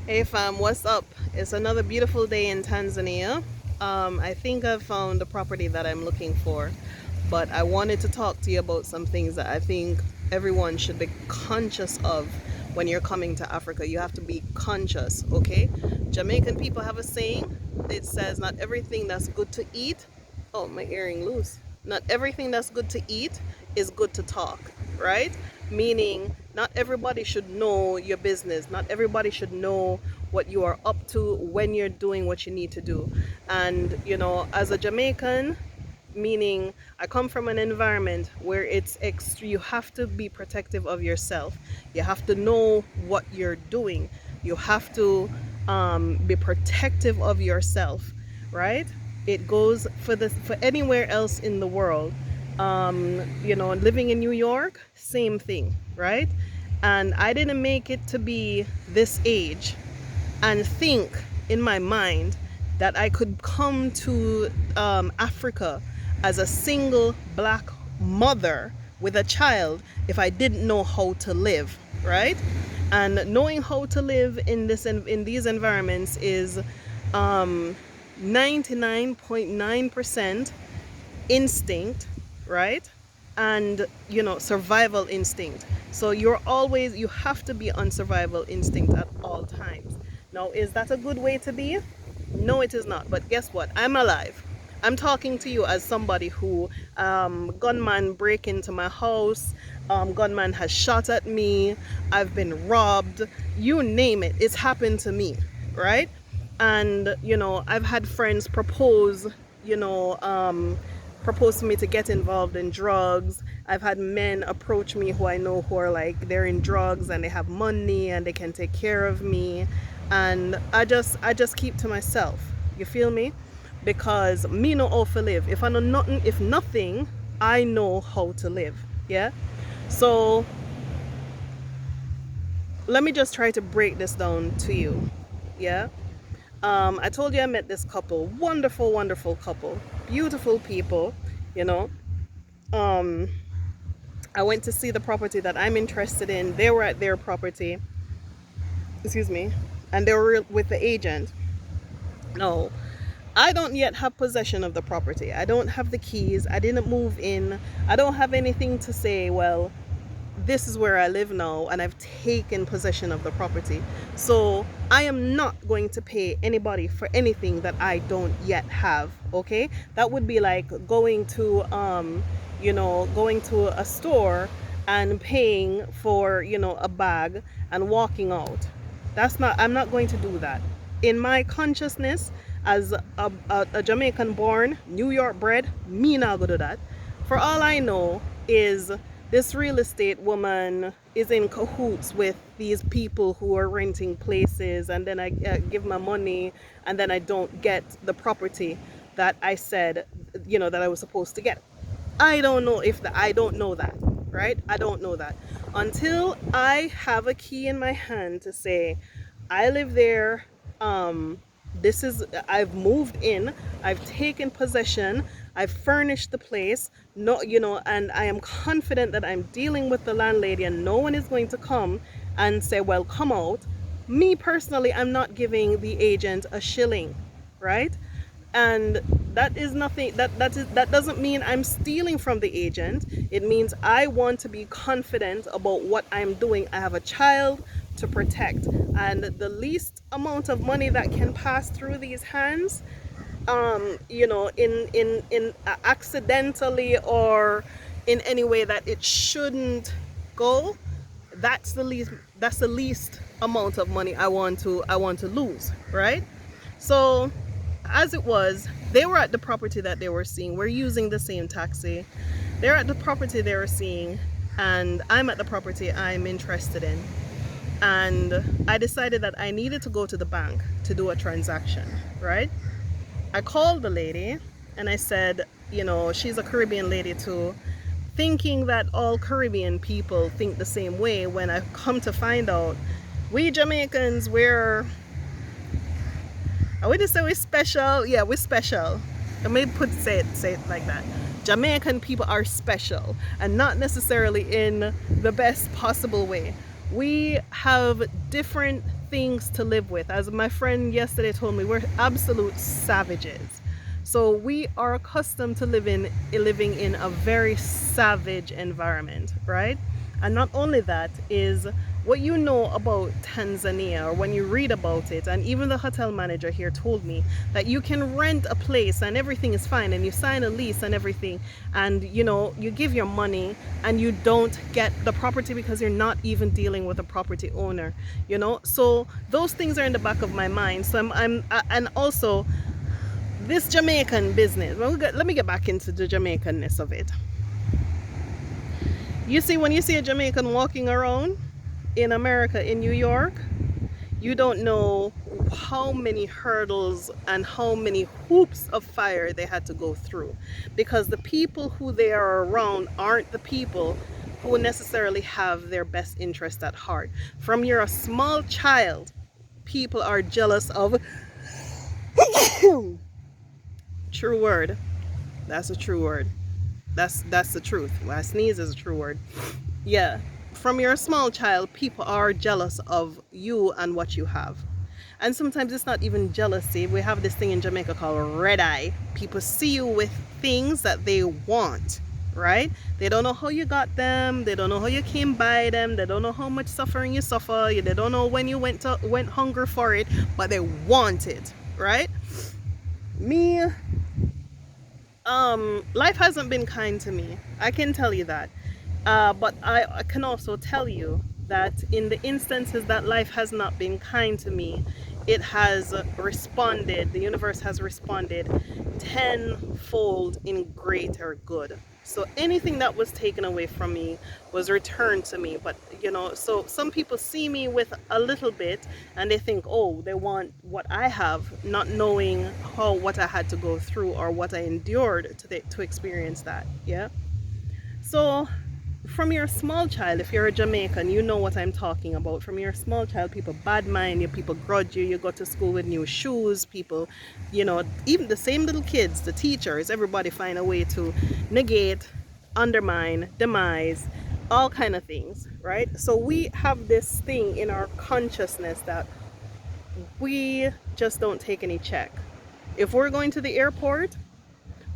Hey fam, what's up? It's another beautiful day in Tanzania. I think I've found the property that I'm looking for, but I wanted to talk to you about some things that I think everyone should be conscious of when you're coming to Africa. You have to be conscious, okay? Jamaican people have a saying. It says, not everything that's good to eat. Oh, my earring loose. Not everything that's good to eat is good to talk, right? Meaning, not everybody should know your business. Not everybody should know what you are up to when you're doing what you need to do. And, as a Jamaican, meaning I come from an environment where you have to be protective of yourself. You have to know what you're doing. You have to be protective of yourself, right? It goes for anywhere else in the world. Living in New York, same thing, right? And I didn't make it to be this age and think in my mind that I could come to Africa as a single black mother with a child if I didn't know how to live, right? And knowing how to live in these environments is 99.9% instinct, right? And survival instinct. So you have to be on survival instinct at all times. Now, is that a good way to be? No, it is not. But guess what? I'm alive. I'm talking to you as somebody who gunman break into my house, gunman has shot at me, I've been robbed, you name it, it's happened to me, right? And I've had friends you know um, propose to me to get involved in drugs. I've had men approach me who I know who are like they're in drugs and they have money and they can take care of me, and I just keep to myself. You feel me? Because me know how to live. If I know nothing, if nothing, I know how to live. Yeah. So let me just try to break this down to you. Yeah. I told you I met this couple, wonderful, wonderful couple, beautiful people, you know. Um, I went to see the property that I'm interested in. They were at their property, excuse me, and they were with the agent. No, I don't yet have possession of the property. I don't have the keys. I didn't move in. I don't have anything to say, well, this is where I live now and I've taken possession of the property. So I am not going to pay anybody for anything that I don't yet have. Okay? That would be like going to a store and paying for, a bag and walking out. I'm not going to do that. In my consciousness as a Jamaican born, New York bred, me not gonna do that. For all I know is this real estate woman is in cahoots with these people who are renting places, and then I give my money and then I don't get the property that I said, that I was supposed to get. I don't know that, right? I don't know that until I have a key in my hand to say I live there. I've moved in, I've taken possession, I've furnished the place, no, and I am confident that I'm dealing with the landlady and no one is going to come and say, well, come out. Me personally, I'm not giving the agent a shilling, right? And that is nothing that doesn't mean I'm stealing from the agent. It means I want to be confident about what I'm doing. I have a child to protect, and the least amount of money that can pass through these hands, in accidentally or in any way that it shouldn't go, that's the least amount of money I want to lose, right? So as it was, they were at the property that they were seeing. We're using the same taxi. They're at the property they were seeing, and I'm at the property I'm interested in. And I decided that I needed to go to the bank to do a transaction, right? I called the lady and I said, she's a Caribbean lady too, thinking that all Caribbean people think the same way, when I come to find out we Jamaicans, I would just say we're special. Yeah, we're special. I may say it like that. Jamaican people are special, and not necessarily in the best possible way. We have different things to live with. As my friend yesterday told me, we're absolute savages. So we are accustomed to living in a very savage environment, right? And not only that, is what you know about Tanzania, or when you read about it, and even the hotel manager here told me that you can rent a place and everything is fine, and you sign a lease and everything, and you give your money and you don't get the property because you're not even dealing with a property owner. So those things are in the back of my mind. So and also this Jamaican business. Well, let me get back into the Jamaicanness of it. You see, when you see a Jamaican walking around in America, in New York, you don't know how many hurdles and how many hoops of fire they had to go through, because the people who they are around aren't the people who necessarily have their best interest at heart. From you're a small child, people are jealous of true word. That's a true word. That's the truth. When I sneeze is a true word. Yeah. From you're a small child, people are jealous of you and what you have. And sometimes it's not even jealousy. We have this thing in Jamaica called red eye. People see you with things that they want, right? They don't know how you got them. They don't know how you came by them. They don't know how much suffering you suffer. They don't know when you went hungry for it, but they want it, right? Me, life hasn't been kind to me. I can tell you that. But I can also tell you that in the instances that life has not been kind to me, it has responded, the universe has responded tenfold in greater good. So anything that was taken away from me was returned to me. But so some people see me with a little bit and they think, oh, they want what I have, not knowing what I had to go through or what I endured to experience that. Yeah. So from your small child, if you're a Jamaican, you know what I'm talking about. From your small child, people bad mind you, people grudge you, you go to school with new shoes, people, even the same little kids, the teachers, everybody find a way to negate, undermine, demise, all kind of things, right? So we have this thing in our consciousness that we just don't take any check. If we're going to the airport,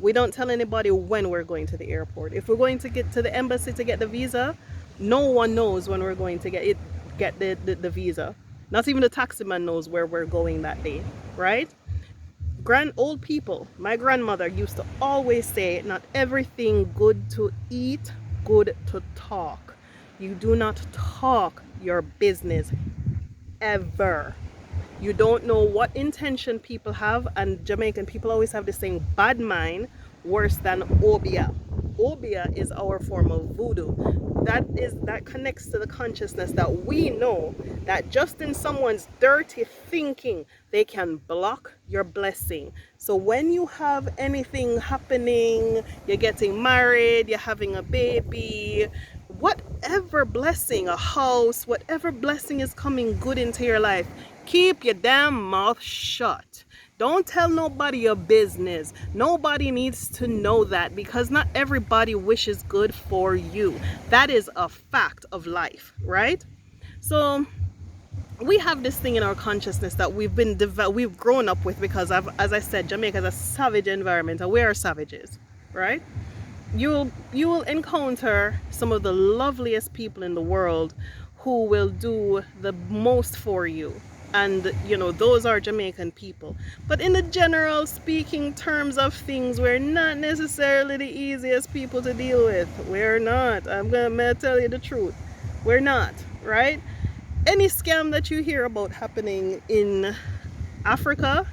we don't tell anybody when we're going to the airport. If we're going to get to the embassy to get the visa, no one knows when we're going to get the visa. Not even the taxi man knows where we're going that day, right? Old people, my grandmother used to always say, not everything good to eat, good to talk. You do not talk your business ever. You don't know what intention people have, and Jamaican people always have this saying, bad mind worse than obia. Obia is our form of voodoo. That connects to the consciousness that we know that just in someone's dirty thinking, they can block your blessing. So when you have anything happening, you're getting married, you're having a baby, whatever blessing, a house, whatever blessing is coming good into your life, keep your damn mouth shut. Don't tell nobody your business. Nobody needs to know that, because not everybody wishes good for you. That is a fact of life, right? So we have this thing in our consciousness that we've grown up with, because as I said, Jamaica is a savage environment and we are savages, right? You will encounter some of the loveliest people in the world who will do the most for you, and those are Jamaican people. But in the general speaking terms of things, we're not necessarily the easiest people to deal with. We're not. I'm gonna tell you the truth. We're not, right? Any scam that you hear about happening in Africa,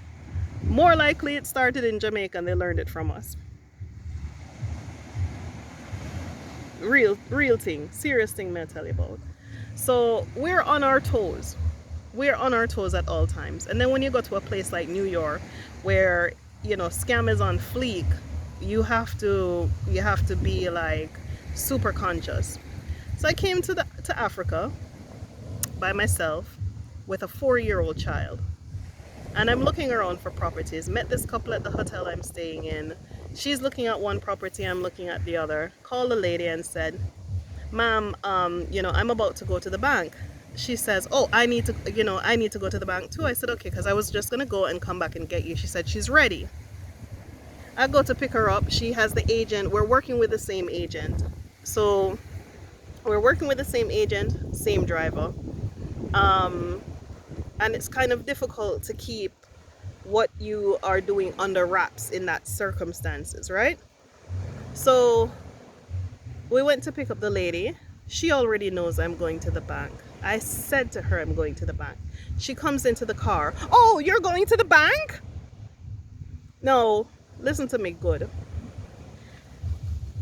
more likely it started in Jamaica and they learned it from us. Real thing, serious thing, may I tell you about. So we're on our toes. We're on our toes at all times. And then when you go to a place like New York, where scam is on fleek, you have to be like super conscious. So I came to Africa by myself with a 4-year-old child, and I'm looking around for properties. Met this couple at the hotel I'm staying in. She's looking at one property, I'm looking at the other. Called the lady and said, ma'am, I'm about to go to the bank. she says, oh, I need to, I need to go to the bank too. I said, okay, because I was just going to go and come back and get you. She said she's ready. I go to pick her up. She has the agent. We're working with the same agent. So we're working with the same agent, same driver. And it's kind of difficult to keep what you are doing under wraps in that circumstances, right? So we went to pick up the lady. She already knows I'm going to the bank. I said to her I'm going to the bank. She comes into the car. Oh, you're going to the bank? No, listen to me good.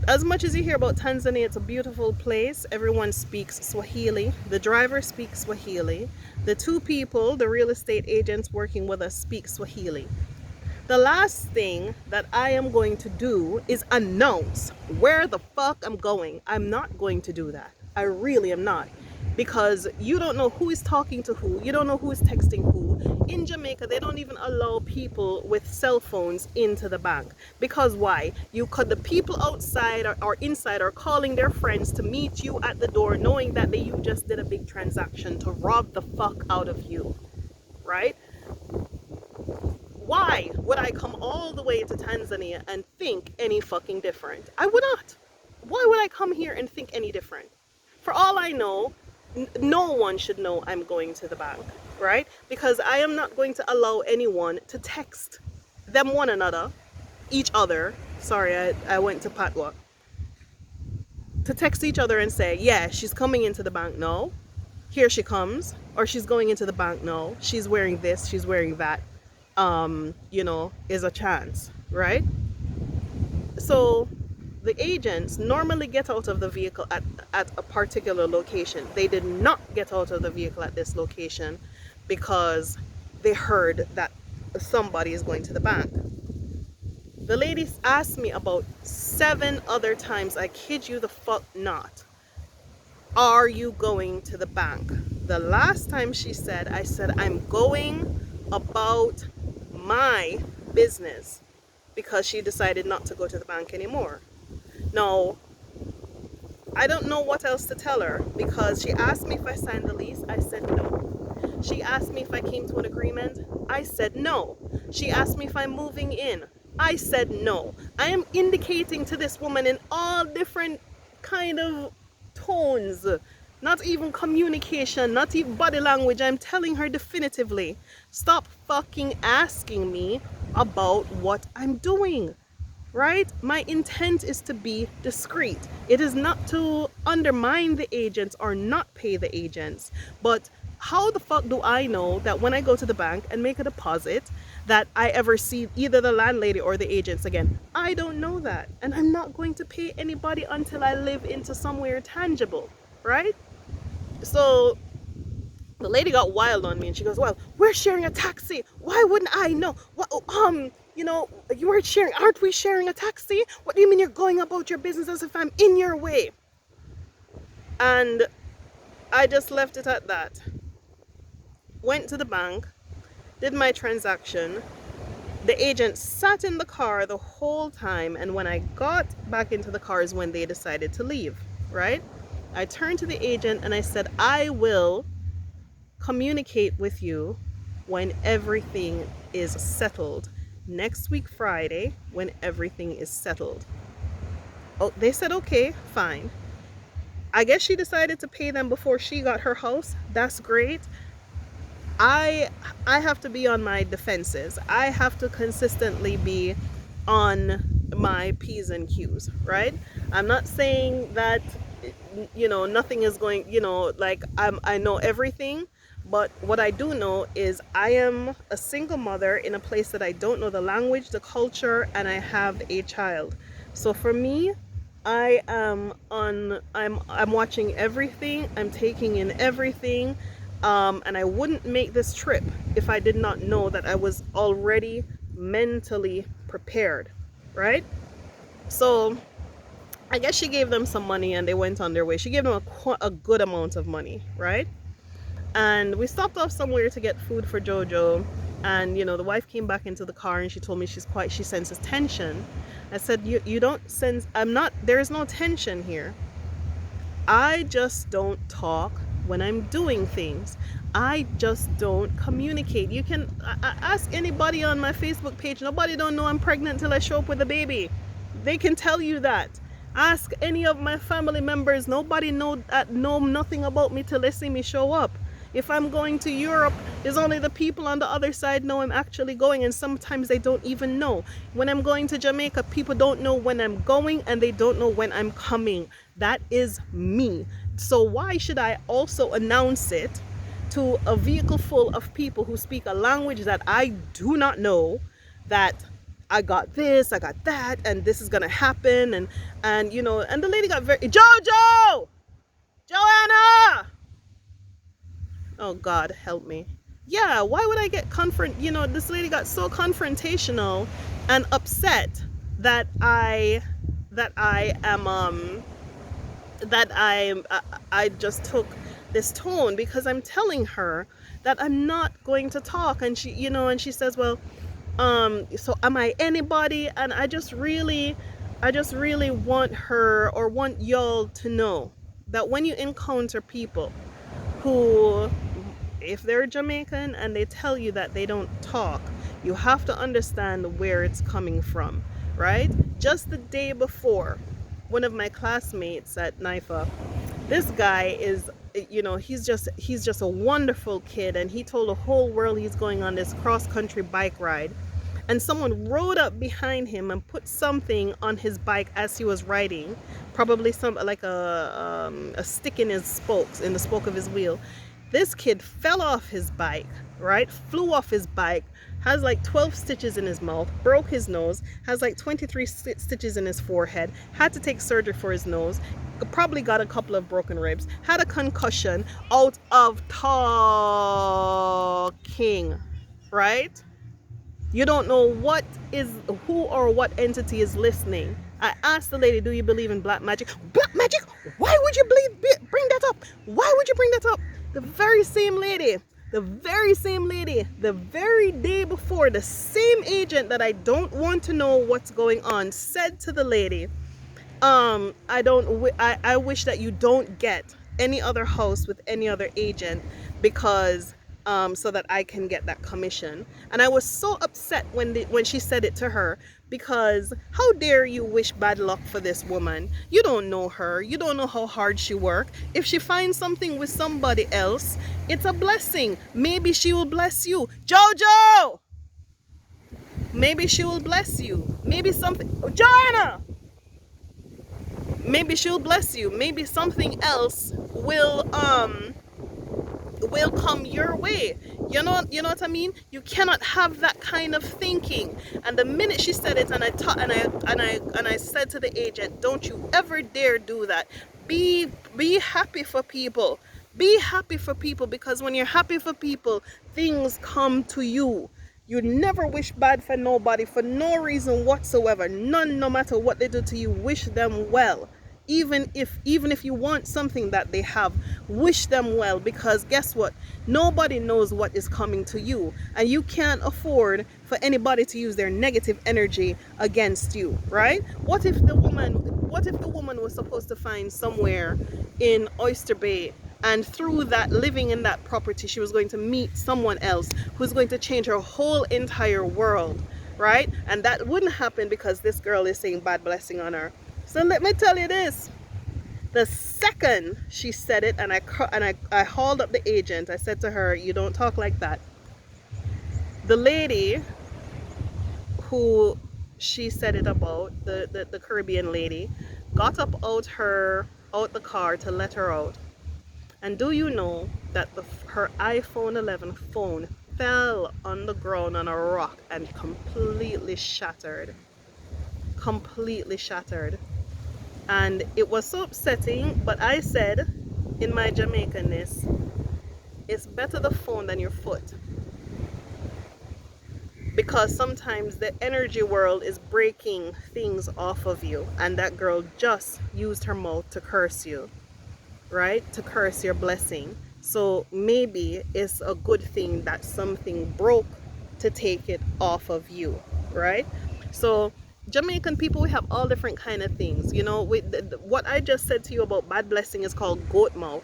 As much as you hear about Tanzania, it's a beautiful place. Everyone speaks Swahili. The driver speaks Swahili. The two people, the real estate agents working with us, speak Swahili. The last thing that I am going to do is announce where the fuck I'm going. I'm not going to do that. I really am not. Because you don't know who is talking to who. You don't know who is texting who. In Jamaica, they don't even allow people with cell phones into the bank. Because why? The people outside or inside are calling their friends to meet you at the door, knowing that you just did a big transaction to rob the fuck out of you. Right? Why would I come all the way to Tanzania and think any fucking different? I would not. Why would I come here and think any different? For all I know, no one should know I'm going to the bank, right? Because I am not going to allow anyone to text them one another, each other. Sorry, I went to Patwa. To text each other and say, yeah, she's coming into the bank. No, here she comes. Or she's going into the bank. No, she's wearing this, she's wearing that. Is a chance, right? So the agents normally get out of the vehicle at a particular location. They did not get out of the vehicle at this location because they heard that somebody is going to the bank. The lady asked me about 7 other times, I kid you the fuck not, are you going to the bank? The last time she said, I said, I'm going about my business, because she decided not to go to the bank anymore. Now, I don't know what else to tell her, because she asked me if I signed the lease. I said no. She asked me if I came to an agreement. I said no. She asked me if I'm moving in. I said no. I am indicating to this woman in all different kind of tones, not even communication, not even body language. I'm telling her definitively, stop fucking asking me about what I'm doing. Right? My intent is to be discreet. It is not to undermine the agents or not pay the agents. But how the fuck do I know that when I go to the bank and make a deposit that I ever see either the landlady or the agents again? I don't know that. And I'm not going to pay anybody until I live into somewhere tangible. Right? So the lady got wild on me and she goes, well, we're sharing a taxi. Why wouldn't I know? You were sharing, aren't we sharing a taxi? What do you mean you're going about your business as if I'm in your way? And I just left it at that. Went to the bank, did my transaction. The agent sat in the car the whole time, and when I got back into the car is when they decided to leave, right? I turned to the agent and I said, I will communicate with you when everything is settled. Next week Friday, when everything is settled. Oh, they said okay, fine. I guess she decided to pay them before she got her house. That's great. I have to be on my defenses. I have to consistently be on my P's and Q's, right? I'm not saying that nothing is going, I know everything. But what I do know is I am a single mother in a place that I don't know the language, the culture, and I have a child. So for me, I'm watching everything, I'm taking in everything, and I wouldn't make this trip if I did not know that I was already mentally prepared, right? So I guess she gave them some money and they went on their way. She gave them a good amount of money, right? And we stopped off somewhere to get food for Jojo, and the wife came back into the car and she told me she senses tension. I said, you don't sense, there is no tension here. I just don't talk when I'm doing things. I just don't communicate. You can ask anybody on my Facebook page. Nobody don't know I'm pregnant till I show up with a baby. They can tell you that. Ask any of my family members. Nobody know nothing about me till they see me show up. If I'm going to Europe, it's only the people on the other side know I'm actually going, and sometimes they don't even know. When I'm going to Jamaica, people don't know when I'm going and they don't know when I'm coming. That is me. So why should I also announce it to a vehicle full of people who speak a language that I do not know, that I got this, I got that, and this is gonna happen, and you know, and the lady got very Joanna. Oh God, help me. Yeah, why would I get you know, this lady got so confrontational and upset that I am I just took this tone, because I'm telling her that I'm not going to talk, and she, you know, and she says, well, so am I anybody? And I just really want her, or want y'all to know that when you encounter people who, if they're Jamaican and they tell you that they don't talk, you have to understand where it's coming from, right? Just the day before, one of my classmates at NIFA, this guy is, you know, he's just a wonderful kid, and he told the whole world he's going on this cross-country bike ride, and someone rode up behind him and put something on his bike as he was riding, probably some like a stick in his spokes, in the spoke of his wheel. This kid fell off his bike, right? Flew off his bike, has like 12 stitches in his mouth, broke his nose, has like 23 stitches in his forehead, had to take surgery for his nose, probably got a couple of broken ribs, had a concussion out of talking, right? You don't know who or what entity is listening. I asked the lady, do you believe in black magic? Black magic? Why would you bring that up? Why would you bring that up? The very same lady, the very day before, the same agent that I don't want to know what's going on, said to the lady, I wish that you don't get any other house with any other agent, because so that I can get that commission. And I was so upset when she said it to her, because how dare you wish bad luck for this woman? You don't know her. You don't know how hard she worked. If she finds something with somebody else, it's a blessing. Maybe she will bless you. Jojo! Maybe she will bless you. Maybe something... Joanna! Maybe she'll bless you. Maybe something else will come your way. You know what I mean? You cannot have that kind of thinking. And the minute she said it, and I said to the agent, don't you ever dare do that. Be happy for people. Be happy for people, because when you're happy for people, things come to you. You never wish bad for nobody for no reason whatsoever. None, no matter what they do to you, wish them well. Even if you want something that they have, wish them well, because guess what? Nobody knows what is coming to you, and you can't afford for anybody to use their negative energy against you, right? What if the woman was supposed to find somewhere in Oyster Bay, and through that, living in that property, she was going to meet someone else who's going to change her whole entire world, right? And that wouldn't happen because this girl is saying bad blessing on her. So let me tell you this. The second she said it, and I hauled up the agent, I said to her, you don't talk like that. The lady who she said it about, the Caribbean lady, got up out the car to let her out. And do you know that her iPhone 11 phone fell on the ground on a rock and completely shattered. Completely shattered. And it was so upsetting, but I said, in my Jamaicanness, it's better the phone than your foot. Because sometimes the energy world is breaking things off of you, and that girl just used her mouth to curse you, right? To curse your blessing. So maybe it's a good thing that something broke to take it off of you, right? So Jamaican people, we have all different kind of things, you know. What I just said to you about bad blessing is called goat mouth.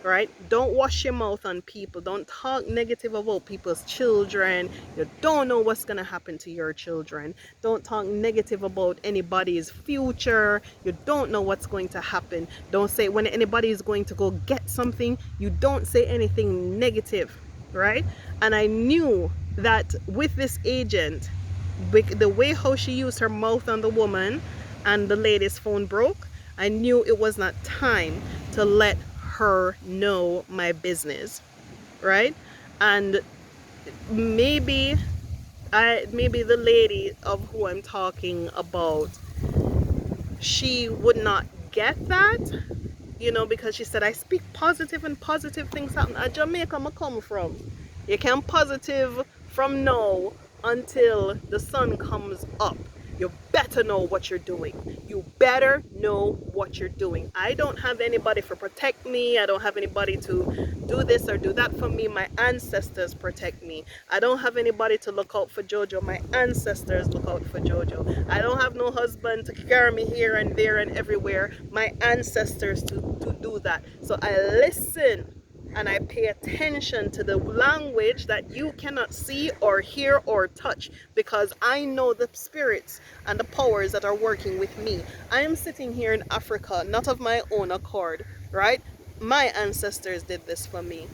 right? Don't wash your mouth on people. Don't talk negative about people's children. You don't know what's going to happen to your children. Don't talk negative about anybody's future. You don't know what's going to happen. Don't say when anybody is going to go get something, you don't say anything negative, right? And I knew that with this agent, the way how she used her mouth on the woman and the lady's phone broke, I knew it was not time to let her know my business, right? And maybe maybe the lady of who I'm talking about, she would not get that, you know, because she said I speak positive and positive things happen. At Jamaica I come from, you can positive from now until the sun comes up. You better know what you're doing. You better know what you're doing. I don't have anybody to protect me. I don't have anybody to do this or do that for me. My ancestors protect me. I don't have anybody to look out for Jojo. My ancestors look out for Jojo. I don't have no husband to carry me here and there and everywhere. My ancestors to do that. So I listen and I pay attention to the language that you cannot see or hear or touch, because I know the spirits and the powers that are working with me. I am sitting here in Africa, not of my own accord, right? My ancestors did this for me.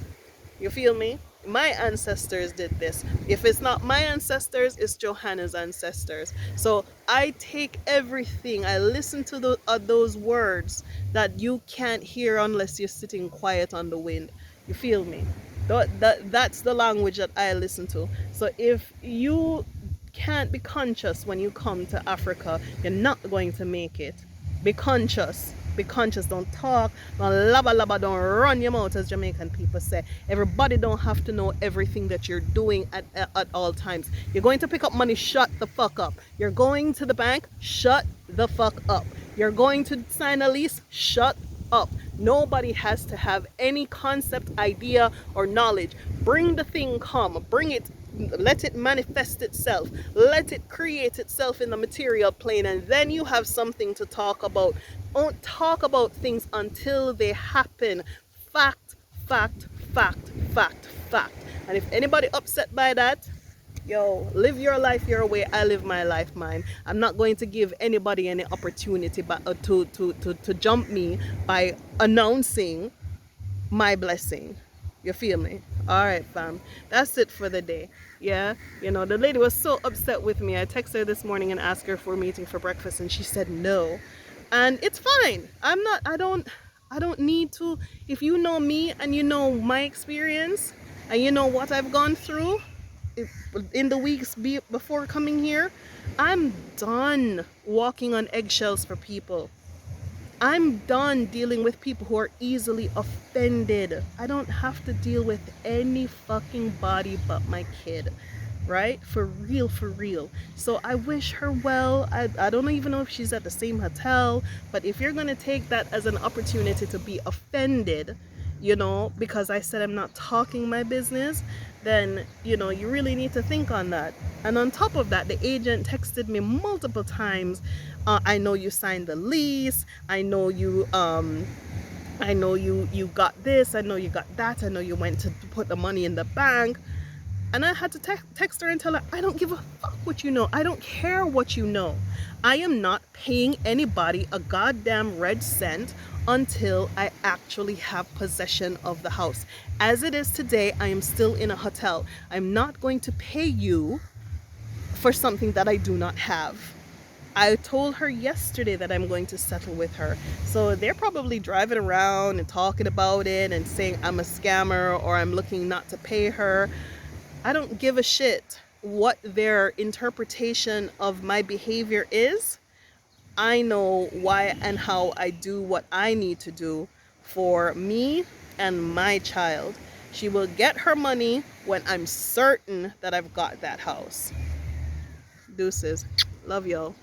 You feel me? My ancestors did this. If it's not my ancestors, it's Johanna's ancestors. So I take everything. I listen to those words that you can't hear unless you're sitting quiet on the wind. You feel me? That's the language that I listen to. So if you can't be conscious when you come to Africa, you're not going to make it. Be conscious. Be conscious. Don't talk. Don't labba labba. Don't run your mouth, as Jamaican people say. Everybody don't have to know everything that you're doing at all times. You're going to pick up money, shut the fuck up. You're going to the bank, shut the fuck up. You're going to sign a lease, shut up. Nobody has to have any concept, idea, or knowledge. Bring the thing, come. Bring it. Let it manifest itself. Let it create itself in the material plane, and then you have something to talk about. Don't talk about things until they happen. Fact, fact, fact, fact, fact. And if anybody upset by that, yo, live your life your way. I live my life mine. I'm not going to give anybody any opportunity to jump me by announcing my blessing. You feel me? All right, fam. That's it for the day. Yeah, you know, the lady was so upset with me. I texted her this morning and asked her for a meeting for breakfast, and she said no. And it's fine. I don't need to. If you know me and you know my experience and you know what I've gone through in the weeks before coming here, I'm done walking on eggshells for people. I'm done dealing with people who are easily offended. I don't have to deal with any fucking body but my kid. Right? For real, for real. So I wish her well. I don't even know if she's at the same hotel, but if you're going to take that as an opportunity to be offended, you know, because I said I'm not talking my business, then, you know, you really need to think on that. And on top of that, the agent texted me multiple times. I know you signed the lease. I know you you got this. I know you got that. I know you went to put the money in the bank. And I had to text her and tell her, I don't give a fuck what you know. I don't care what you know. I am not paying anybody a goddamn red cent until I actually have possession of the house. As it is today, I am still in a hotel. I'm not going to pay you for something that I do not have. I told her yesterday that I'm going to settle with her. So they're probably driving around and talking about it and saying I'm a scammer or I'm looking not to pay her. I don't give a shit what their interpretation of my behavior is. I know why and how I do what I need to do for me and my child. She will get her money when I'm certain that I've got that house. Deuces. Love y'all.